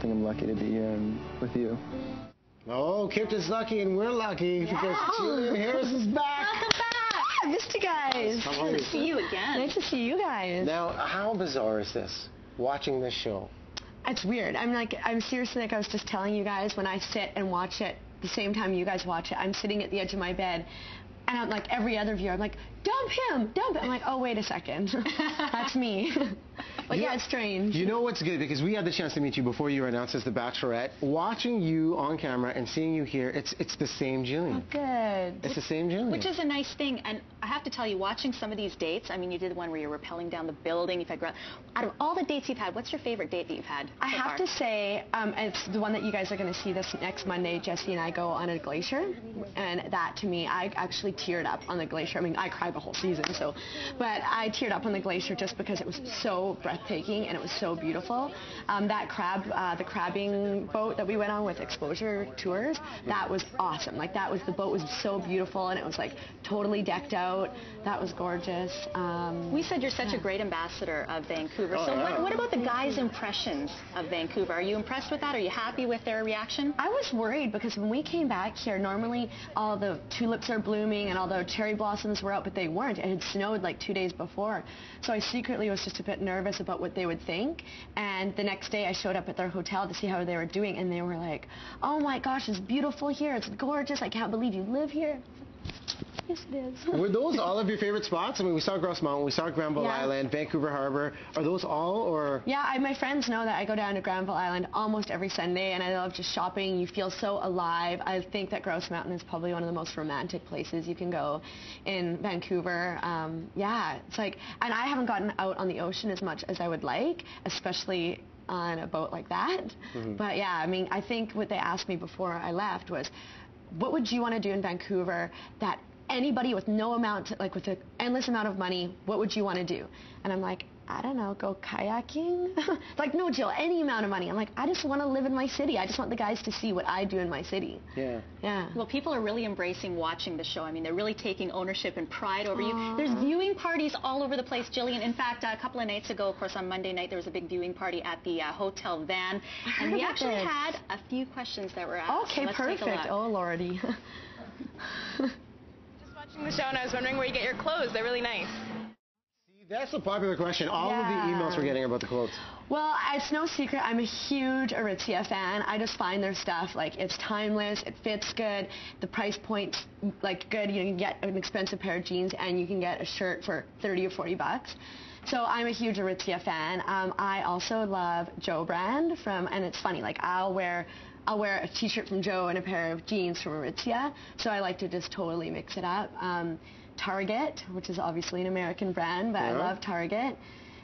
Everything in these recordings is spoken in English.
think I'm lucky to be here with you. Oh, Kipton's lucky and we're lucky because Jillian Harris is back. Welcome back. I missed you guys. How are you? Nice to see you again. Nice to see you guys. Now, how bizarre is this, watching this show? It's weird. I'm seriously, like I was just telling you guys, when I sit and watch it the same time you guys watch it, I'm sitting at the edge of my bed, and I'm like, every other viewer, I'm like, dump him, dump him. I'm like, oh, wait a second. That's me. But yeah, it's strange. You know what's good? Because we had the chance to meet you before you were announced as the Bachelorette. Watching you on camera and seeing you here, it's the same Jillian. Oh, good. It's the same Jillian. Which is a nice thing. And I have to tell you, watching some of these dates, I mean, you did the one where you're rappelling down the building. You've had, out of all the dates you've had, what's your favorite date that you've had I have to say, it's the one that you guys are going to see this next Monday. Jesse and I go on a glacier. And that, to me, I actually teared up on the glacier. I mean, I cried the whole season, so. But I teared up on the glacier just because it was so breathtaking and it was so beautiful. The crabbing boat that we went on with Exposure Tours, that was awesome. Like, the boat was so beautiful, and it was like totally decked out. That was gorgeous. We said you're such a great ambassador of Vancouver. Oh, so yeah. what about the guys' impressions of Vancouver? Are you impressed with that? Are you happy with their reaction? I was worried because when we came back here, normally all the tulips are blooming and all the cherry blossoms were out, but they weren't. It had snowed like 2 days before. So I secretly was just a bit nervous about what they would think. And the next day I showed up at their hotel to see how they were doing, and they were like, oh my gosh, it's beautiful here. It's gorgeous. I can't believe you live here. Yes, it is. Were those all of your favorite spots? I mean, we saw Grouse Mountain, we saw Granville Island, Vancouver Harbor. Are those all, or? Yeah, my friends know that I go down to Granville Island almost every Sunday, and I love just shopping. You feel so alive. I think that Grouse Mountain is probably one of the most romantic places you can go in Vancouver. Yeah, it's like, and I haven't gotten out on the ocean as much as I would like, especially on a boat like that. But yeah, I mean, I think what they asked me before I left was, what would you want to do in Vancouver that anybody with no amount, like with an endless amount of money, what would you want to do? And I'm like, I don't know, go kayaking? Like, no, Jill, any amount of money. I'm like, I just want to live in my city. I just want the guys to see what I do in my city. Yeah. Yeah. Well, people are really embracing watching the show. I mean, they're really taking ownership and pride over you. There's viewing parties all over the place, Jillian. In fact, a couple of nights ago, of course, on Monday night, there was a big viewing party at the Hotel Van. And we actually had a few questions that were asked. Okay, so perfect. Oh, Lordy. Just watching the show, and I was wondering where you get your clothes. They're really nice. That's a popular question. All of the emails we're getting about the clothes. Well, it's no secret, I'm a huge Aritzia fan. I just find their stuff, like, it's timeless, it fits good, the price point's, like, good. You can get an expensive pair of jeans and you can get a shirt for 30 or 40 bucks. So I'm a huge Aritzia fan. I also love Joe brand and it's funny, like, I'll wear a t-shirt from Joe and a pair of jeans from Aritzia, so I like to just totally mix it up. Target, which is obviously an American brand, but I love Target.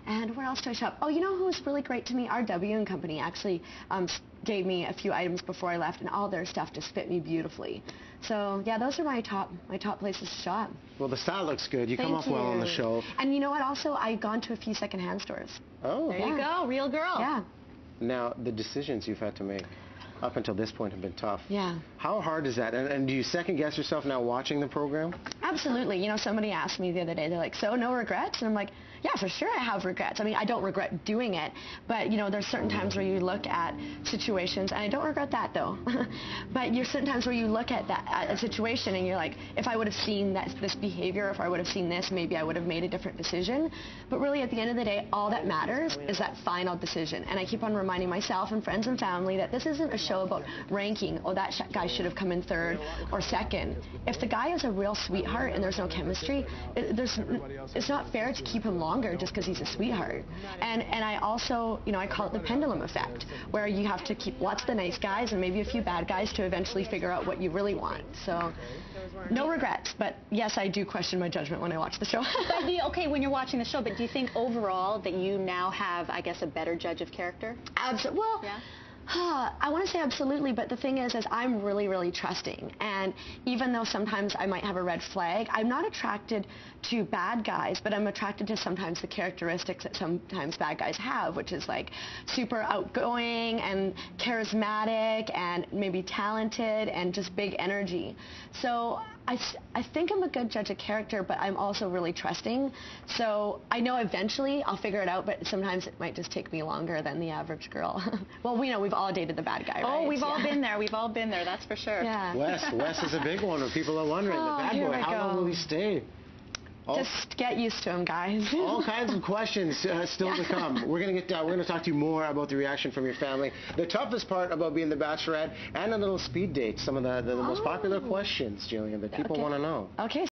And where else do I shop? Oh, you know who was really great to me? RW and Company actually gave me a few items before I left, and all their stuff just fit me beautifully. So yeah, those are my top places to shop. Well, the style looks good. You come off well on the show. And you know what? Also, I've gone to a few secondhand stores. Oh. There you go, real girl. Yeah. Now, the decisions you've had to make up until this point have been tough. Yeah. How hard is that? And do you second guess yourself now watching the program? Absolutely. You know, somebody asked me the other day, they're like, so no regrets? And I'm like, yeah, for sure I have regrets. I mean, I don't regret doing it, but, you know, there's certain times where you look at situations, and I don't regret that, though, but there's certain times where you look at a situation and you're like, if I would have seen this behavior, if I would have seen this, maybe I would have made a different decision. But really, at the end of the day, all that matters is that final decision. And I keep on reminding myself and friends and family that this isn't a show about ranking, oh, that guy should have come in third or second. If the guy is a real sweetheart and there's no chemistry, it's not fair to keep him longer just because he's a sweetheart. And I also, you know, I call it the pendulum effect, where you have to keep lots of the nice guys and maybe a few bad guys to eventually figure out what you really want. So no regrets, but yes, I do question my judgment when I watch the show. But okay, when you're watching the show, but do you think overall that you now have, I guess, a better judge of character? Absolutely. Well, yeah. I want to say absolutely, but the thing is I'm really, really trusting. And even though sometimes I might have a red flag, I'm not attracted to bad guys, but I'm attracted to sometimes the characteristics that sometimes bad guys have, which is like super outgoing and charismatic and maybe talented and just big energy. So I think I'm a good judge of character, but I'm also really trusting. So I know eventually I'll figure it out, but sometimes it might just take me longer than the average girl. Well, we know we've all dated the bad guy, right? Oh, we've all been there. We've all been there, that's for sure. Yeah. Wes is a big one where people are wondering, the bad boy, how long will he stay? Just get used to him, guys. All kinds of questions still to come. We're going to talk to you more about the reaction from your family. The toughest part about being the Bachelorette and a little speed date. Some of the most popular questions, Jillian, that people want to know. Okay.